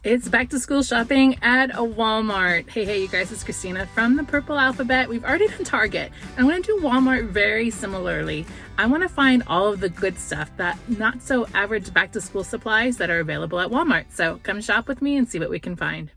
It's back to school shopping at a Walmart. Hey, you guys, it's Christina from the Purple Alphabet. We've already done Target. I'm going to do Walmart very similarly. I want to find all of the good stuff, that not so average back to school supplies that are available at Walmart. So come shop with me and see what we can find.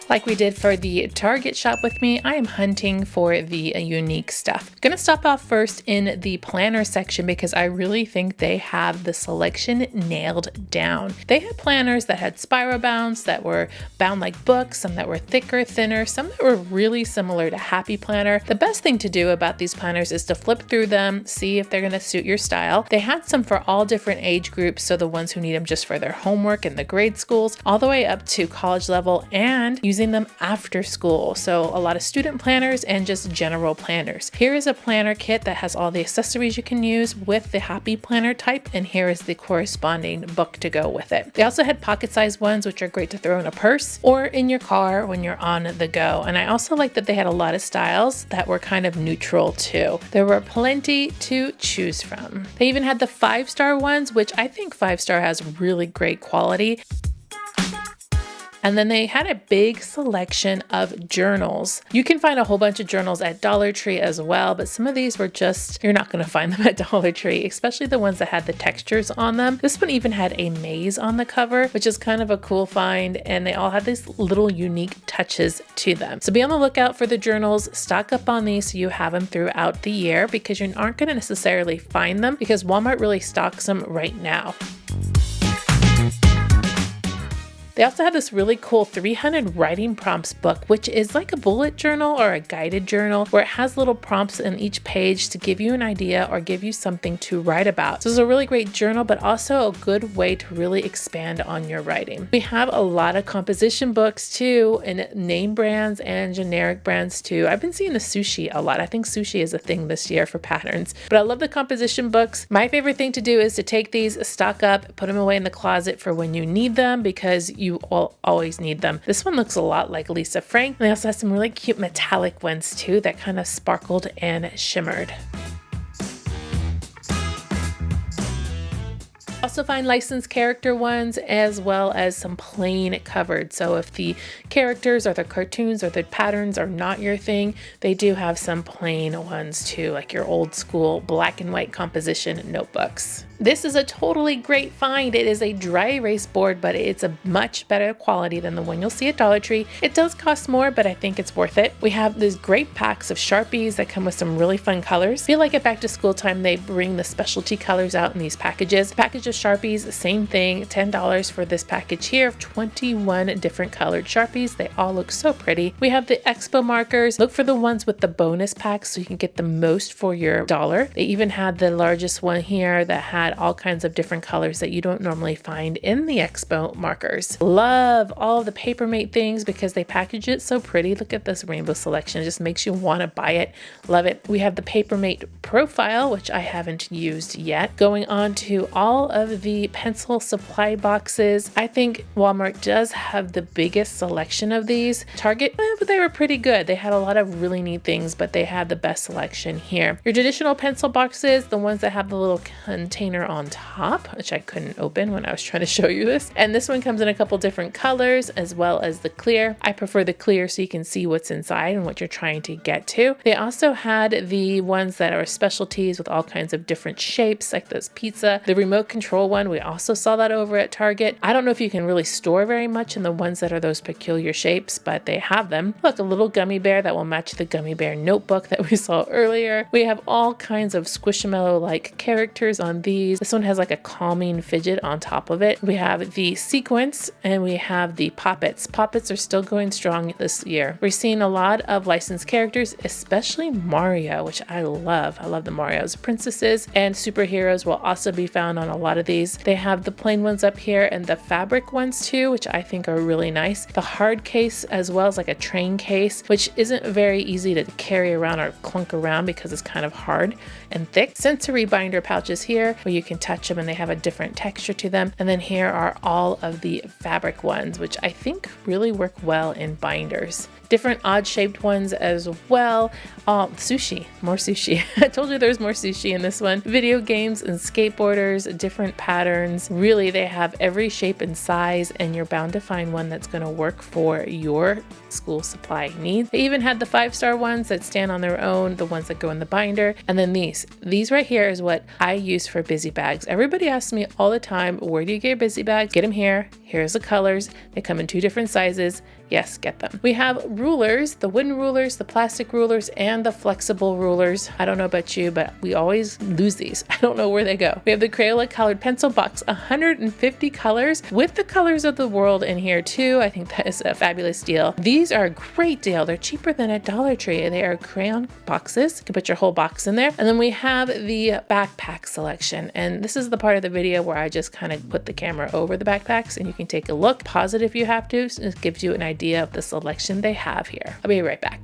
Like we did for the Target shop with me, I am hunting for the unique stuff. Gonna stop off first in the planner section because I really think they have the selection nailed down. They had planners that had spiral bounds, that were bound like books, some that were thicker, thinner, some that were really similar to Happy Planner. The best thing to do about these planners is to flip through them, see if they're gonna suit your style. They had some for all different age groups, so the ones who need them just for their homework in the grade schools, all the way up to college level, and using them after school. So a lot of student planners and just general planners. Here is a planner kit that has all the accessories you can use with the Happy Planner type, and here is the corresponding book to go with it. They also had pocket-sized ones, which are great to throw in a purse or in your car when you're on the go. And I also like that they had a lot of styles that were kind of neutral too. There were plenty to choose from. They even had the 5-star ones, which I think 5-star has really great quality. And then they had a big selection of journals. You can find a whole bunch of journals at Dollar Tree as well, but some of these were just, you're not going to find them at Dollar Tree, especially the ones that had the textures on them. This one even had a maze on the cover, which is kind of a cool find, and they all had these little unique touches to them. So be on the lookout for the journals. Stock up on these so you have them throughout the year, because you aren't going to necessarily find them because Walmart really stocks them right now. They also have this really cool 300 writing prompts book, which is like a bullet journal or a guided journal where it has little prompts in each page to give you an idea or give you something to write about. So it's a really great journal, but also a good way to really expand on your writing. We have a lot of composition books too, and name brands and generic brands too. I've been seeing the sushi a lot. I think sushi is a thing this year for patterns, but I love the composition books. My favorite thing to do is to take these, stock up, put them away in the closet for when you need them, because you will always need them. This one looks a lot like Lisa Frank. And they also have some really cute metallic ones too that kind of sparkled and shimmered. Also find licensed character ones as well as some plain covered. So if the characters or the cartoons or the patterns are not your thing, they do have some plain ones too, like your old school black and white composition notebooks. This is a totally great find. It is a dry erase board, but it's a much better quality than the one you'll see at Dollar Tree. It does cost more, but I think it's worth it. We have these great packs of Sharpies that come with some really fun colors. I feel like at back to school time, they bring the specialty colors out in these packages. Package of Sharpies, same thing, $10 for this package here of 21 different colored Sharpies. They all look so pretty. We have the Expo markers. Look for the ones with the bonus packs so you can get the most for your dollar. They even had the largest one here that had all kinds of different colors that you don't normally find in the Expo markers. Love all the Papermate things because they package it so pretty. Look at this rainbow selection. It just makes you want to buy it. Love it. We have the Papermate profile, which I haven't used yet. Going on to all of the pencil supply boxes. I think Walmart does have the biggest selection of these. Target, but they were pretty good. They had a lot of really neat things, but they had the best selection here. Your traditional pencil boxes, the ones that have the little container on top, which I couldn't open when I was trying to show you this. And this one comes in a couple different colors as well as the clear. I prefer the clear so you can see what's inside and what you're trying to get to. They also had the ones that are specialties with all kinds of different shapes, like this pizza. The remote control one, we also saw that over at Target. I don't know if you can really store very much in the ones that are those peculiar shapes, but they have them. Look, a little gummy bear that will match the gummy bear notebook that we saw earlier. We have all kinds of Squishmallow-like characters on these. This one has like a calming fidget on top of it. We have the sequence and we have the poppets. Poppets are still going strong this year. We're seeing a lot of licensed characters, especially Mario, which I love. I love the Marios. Princesses and superheroes will also be found on a lot of these. They have the plain ones up here and the fabric ones too, which I think are really nice. The hard case as well as like a train case, which isn't very easy to carry around or clunk around because it's kind of hard and thick. Sensory binder pouches here. We where you can touch them and they have a different texture to them. And then here are all of the fabric ones, which I think really work well in binders. Different odd shaped ones as well. Sushi, more sushi. I told you there's more sushi in this one. Video games and skateboarders, different patterns. Really, they have every shape and size, and you're bound to find one that's going to work for your school supply needs. They even had the 5-star ones that stand on their own, the ones that go in the binder. And then these right here is what I use for busy bags. Everybody asks me all the time, where do you get your busy bags? Get them here. Here's the colors. They come in 2 different sizes. Yes, get them. We have rulers, the wooden rulers, the plastic rulers, and the flexible rulers. I don't know about you, but we always lose these. I don't know where they go. We have the Crayola colored pencil box, 150 colors with the colors of the world in here too. I think that is a fabulous deal. These are a great deal. They're cheaper than at Dollar Tree. They are crayon boxes. You can put your whole box in there. And then we have the backpack selection. And this is the part of the video where I just kind of put the camera over the backpacks and you can take a look. Pause it if you have to. So it gives you an idea of the selection they have here. I'll be right back.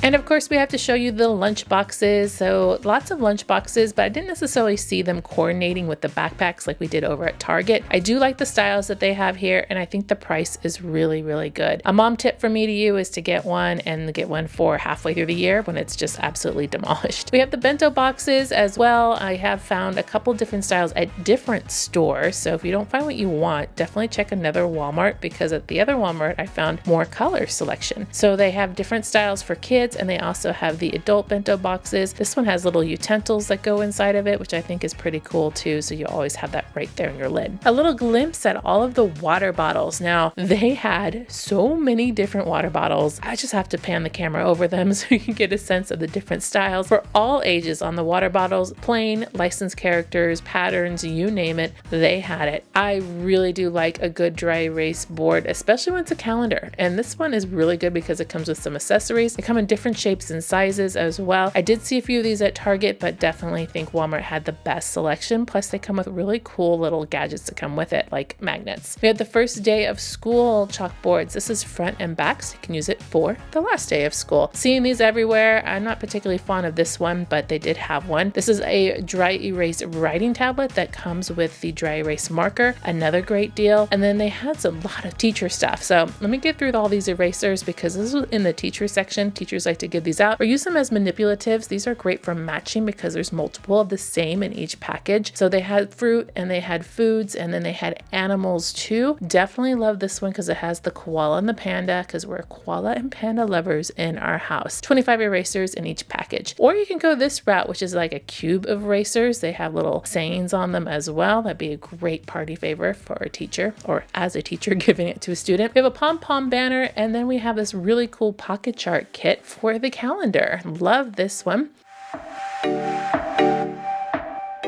And of course, we have to show you the lunch boxes. So lots of lunch boxes, but I didn't necessarily see them coordinating with the backpacks like we did over at Target. I do like the styles that they have here, and I think the price is really, really good. A mom tip from me to you is to get one and get one for halfway through the year when it's just absolutely demolished. We have the bento boxes as well. I have found a couple different styles at different stores. So if you don't find what you want, definitely check another Walmart, because at the other Walmart, I found more color selection. So they have different styles for kids, and they also have the adult bento boxes. This one has little utensils that go inside of it, which I think is pretty cool too. So you always have that right there in your lid. A little glimpse at all of the water bottles. Now, they had so many different water bottles. I just have to pan the camera over them so you can get a sense of the different styles for all ages on the water bottles. Plain, licensed characters, patterns, you name it, they had it. I really do like a good dry erase board, especially when it's a calendar. And this one is really good because it comes with some accessories. They come in different shapes and sizes as well. I did see a few of these at Target, but definitely think Walmart had the best selection. Plus they come with really cool little gadgets that come with it, like magnets. We had the first day of school chalkboards. This is front and back, so you can use it for the last day of school. Seeing these everywhere. I'm not particularly fond of this one, but they did have one. This is a dry erase writing tablet that comes with the dry erase marker. Another great deal. And then they had a lot of teacher stuff. So let me get through all these erasers because this is in the teacher section. Teachers like to give these out or use them as manipulatives. These are great for matching because there's multiple of the same in each package. So they had fruit and they had foods and then they had animals too. Definitely love this one because it has the koala and the panda, because we're koala and panda lovers in our house. 25 erasers in each package. Or you can go this route, which is like a cube of erasers. They have little sayings on them as well. That'd be a great party favor for a teacher, or as a teacher giving it to a student. We have a pom-pom banner, and then we have this really cool pocket chart kit for the calendar. Love this one.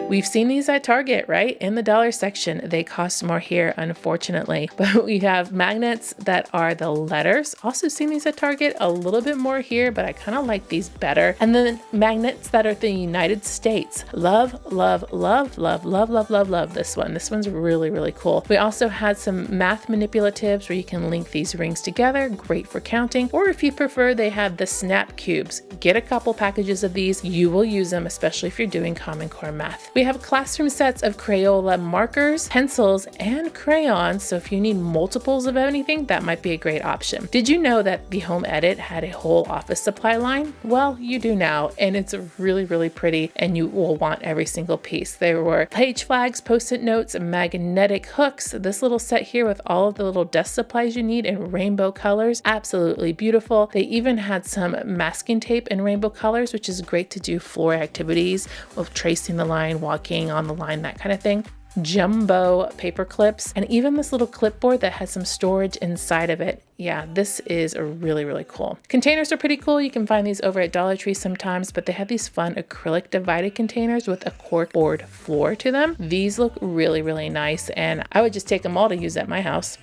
We've seen these at Target, right? In the dollar section. They cost more here, unfortunately. But we have magnets that are the letters. Also seen these at Target, a little bit more here, but I kind of like these better. And then magnets that are the United States. Love, love, love, love, love, love, love, love this one. This one's really, really cool. We also had some math manipulatives where you can link these rings together. Great for counting. Or if you prefer, they have the snap cubes. Get a couple packages of these. You will use them, especially if you're doing Common Core math. We have classroom sets of Crayola markers, pencils, and crayons. So if you need multiples of anything, that might be a great option. Did you know that the Home Edit had a whole office supply line? Well, you do now, and it's really, really pretty, and you will want every single piece. There were page flags, post-it notes, magnetic hooks, this little set here with all of the little desk supplies you need in rainbow colors. Absolutely beautiful. They even had some masking tape in rainbow colors, which is great to do floor activities of tracing the line, walking on the line, that kind of thing. Jumbo paper clips, and even this little clipboard that has some storage inside of it. Yeah, this is really, really cool. Containers are pretty cool. You can find these over at Dollar Tree sometimes, but they have these fun acrylic divided containers with a corkboard floor to them. These look really, really nice, and I would just take them all to use at my house.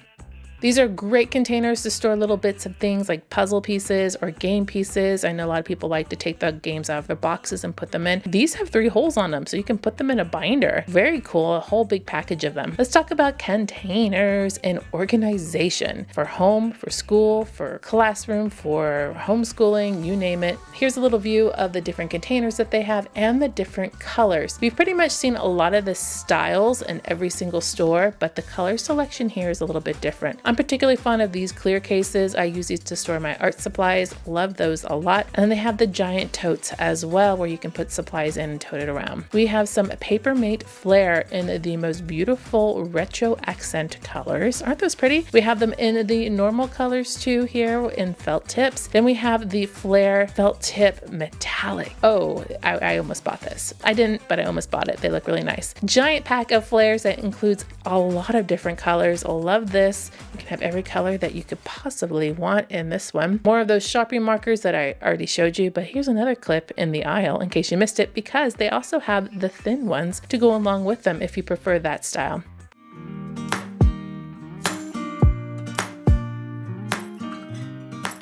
These are great containers to store little bits of things like puzzle pieces or game pieces. I know a lot of people like to take the games out of their boxes and put them in. These have 3 holes on them, so you can put them in a binder. Very cool, a whole big package of them. Let's talk about containers and organization for home, for school, for classroom, for homeschooling, you name it. Here's a little view of the different containers that they have and the different colors. We've pretty much seen a lot of the styles in every single store, but the color selection here is a little bit different. I'm particularly fond of these clear cases. I use these to store my art supplies. Love those a lot. And then they have the giant totes as well, where you can put supplies in and tote it around. We have some Papermate Flair in the most beautiful retro accent colors. Aren't those pretty? We have them in the normal colors too here in felt tips. Then we have the Flair felt tip metallic. Oh, I almost bought this. I didn't, but I almost bought it. They look really nice. Giant pack of flares that includes a lot of different colors. I love this. You can have every color that you could possibly want in this one. More of those Sharpie markers that I already showed you, but here's another clip in the aisle in case you missed it, because they also have the thin ones to go along with them if you prefer that style.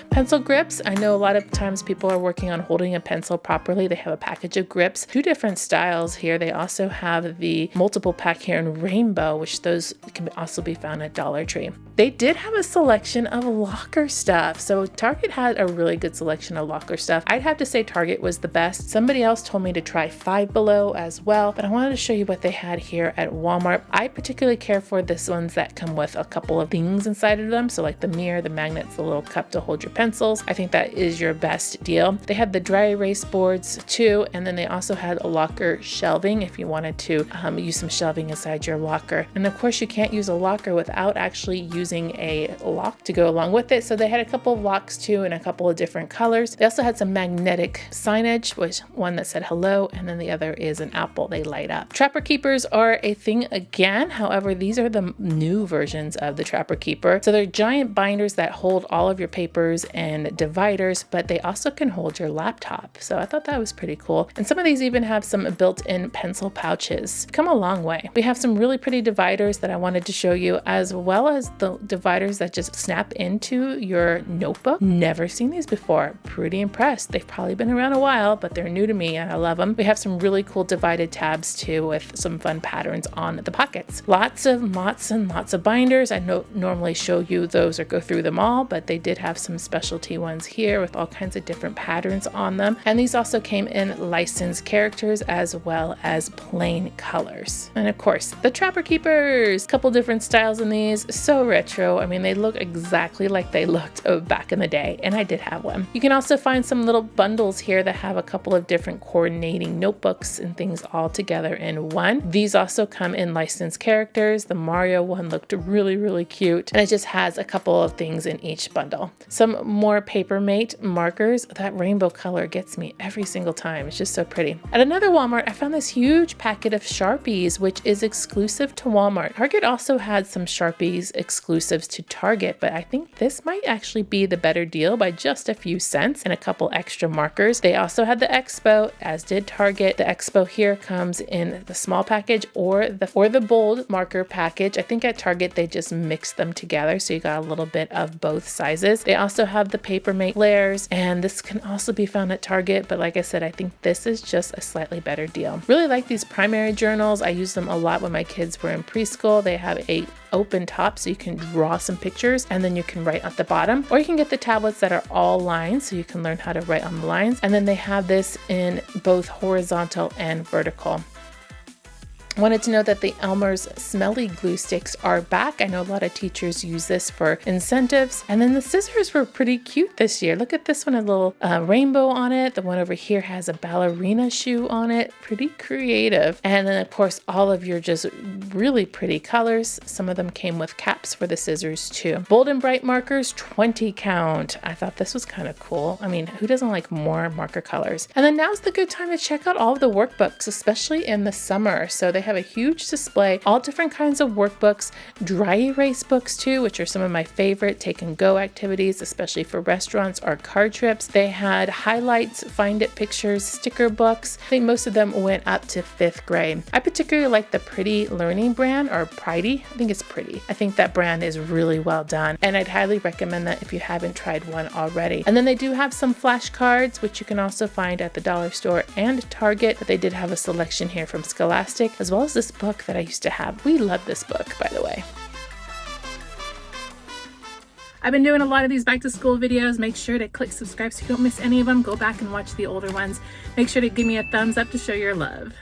Pencil grips. I know a lot of times people are working on holding a pencil properly. They have a package of grips, 2 different styles here. They also have the multiple pack here in rainbow, which those can also be found at Dollar Tree. They did have a selection of locker stuff. So Target had a really good selection of locker stuff. I'd have to say Target was the best. Somebody else told me to try Five Below as well, but I wanted to show you what they had here at Walmart. I particularly care for this ones that come with a couple of things inside of them. So like the mirror, the magnets, the little cup to hold your pencils. I think that is your best deal. They had the dry erase boards too, and then they also had a locker shelving if you wanted to use some shelving inside your locker. And of course you can't use a locker without actually using a lock to go along with it. So they had a couple of locks too in a couple of different colors. They also had some magnetic signage, which one that said hello, and then the other is an apple. They light up. Trapper Keepers are a thing again. However, these are the new versions of the Trapper Keeper. So they're giant binders that hold all of your papers and dividers, but they also can hold your laptop. So I thought that was pretty cool. And some of these even have some built-in pencil pouches. Come a long way. We have some really pretty dividers that I wanted to show you, as well as the dividers that just snap into your notebook. Never seen these before. Pretty impressed. They've probably been around a while, but they're new to me and I love them. We have some really cool divided tabs too with some fun patterns on the pockets. Lots and lots of binders. I don't normally show you those or go through them all, but they did have some specialty ones here with all kinds of different patterns on them. And these also came in licensed characters as well as plain colors. And of course, the Trapper Keepers. Couple different styles in these. So retro. I mean, they look exactly like they looked back in the day, and I did have one. You can also find some little bundles here that have a couple of different coordinating notebooks and things all together in one. These also come in licensed characters. The Mario one looked really cute, and it just has a couple of things in each bundle. Some more Papermate markers. That rainbow color gets me every single time. It's just so pretty. At another Walmart, I found this huge packet of Sharpies, which is exclusive to Walmart. Target also had some Sharpies exclusives to Target, but I think this might actually be the better deal by just a few cents and a couple extra markers. They also had the Expo, as did Target. The Expo here comes in the small package or the bold marker package. I think at Target they just mixed them together, so you got a little bit of both sizes. They also have the Papermate layers, and this can also be found at Target, but like I said, I think this is just a slightly better deal. Really like these primary journals. I use them a lot when my kids were in preschool. They have a open top so you can draw some pictures and then you can write at the bottom, or you can get the tablets that are all lines so you can learn how to write on the lines. And then they have this in both horizontal and vertical. Wanted to know that the Elmer's Smelly Glue Sticks are back. I know a lot of teachers use this for incentives. And then the scissors were pretty cute this year. Look at this one, a little rainbow on it. The one over here has a ballerina shoe on it. Pretty creative. And then of course, all of your just really pretty colors. Some of them came with caps for the scissors too. Bold and bright markers, 20 count. I thought this was kind of cool. I mean, who doesn't like more marker colors? And then now's the good time to check out all of the workbooks, especially in the summer. So they have a huge display, all different kinds of workbooks, dry erase books too, which are some of my favorite take and go activities, especially for restaurants or card trips. They had highlights, find it pictures, sticker books. I think most of them went up to 5th grade. I particularly like the Pretty Learning brand, or Pridey. I think it's Pretty. I think that brand is really well done, and I'd highly recommend that if you haven't tried one already. And then they do have some flashcards, which you can also find at the dollar store and Target, but they did have a selection here from Scholastic, as well as this book that I used to have. We love this book, by the way. I've been doing a lot of these back to school videos. Make sure to click subscribe so you don't miss any of them. Go back and watch the older ones. Make sure to give me a thumbs up to show your love.